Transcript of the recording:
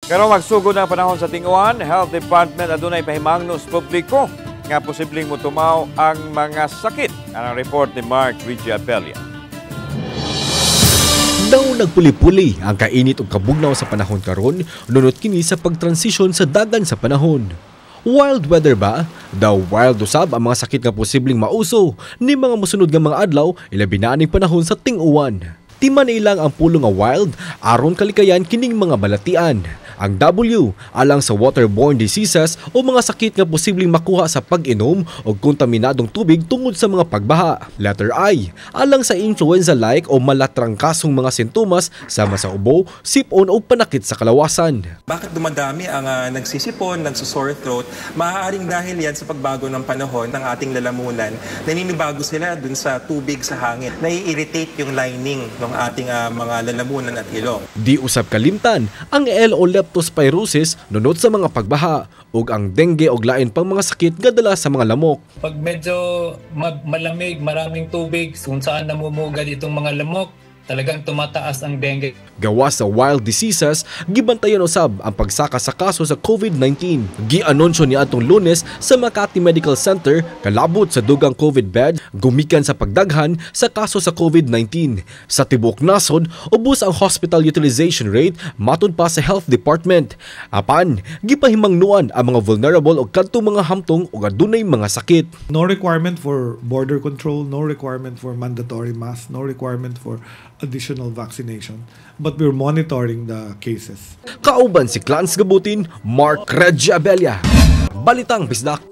Pero magsugod ang panahon sa tinguan, Health Department adunay pahimangno sa publiko nga posibleng motumaw ang mga sakit. Ang report ni Mark Rigiapelia. Daw nagpuli-puli ang kainit ug kabugnaw sa panahon karon nunot kini sa pagtransisyon sa dagan sa panahon. Wild weather ba? Daw wild usab ang mga sakit nga posibleng mauso ni mga mosunod nga mga adlaw ilabi na ning panahon sa ting-uwan. Timan ilang ang pulo nga wild aron kalikayan kining mga balatian. Ang W alang sa waterborne diseases o mga sakit nga posibleng makuha sa pag-inom o kontaminadong tubig tungod sa mga pagbaha. Letter I alang sa influenza-like o malatrangkasong mga sintomas sama sa ubo, sipon o panakit sa kalawasan. Bakit dumadami ang nagsisipon, nagsusore throat? Maaaring dahil yan sa pagbago ng panahon ng ating lalamunan. Naninibago sila dun sa tubig sa hangin. Nai-irritate yung lining ng ating mga lalamunan at ilong. Di usab kalimtan ang L o leptospirosis nunod sa mga pagbaha ug ang dengue og lain pang mga sakit nga dala sa mga lamok. Pag medyo malamig, maraming tubig, kung saan namumugad itong mga lamok, talagang tumataas ang dengue. Gawas sa wild diseases, gibantayan usab ang pagsaka sa kaso sa COVID-19. Gianunsyo ni atong Lunes sa Makati Medical Center kalabot sa dugang COVID bed gumikan sa pagdaghan sa kaso sa COVID-19. Sa tibuok nasod, ubos ang hospital utilization rate matud pa sa Health Department. Apan, gipahimangnuan ang mga vulnerable o kadtong mga hamtong o adunay mga sakit. No requirement for border control, no requirement for mandatory mask, no requirement for additional vaccination, but we're monitoring the cases. Kauban si Clarence Gabutin, Mark Rigiapelia. Balitang Bisdak.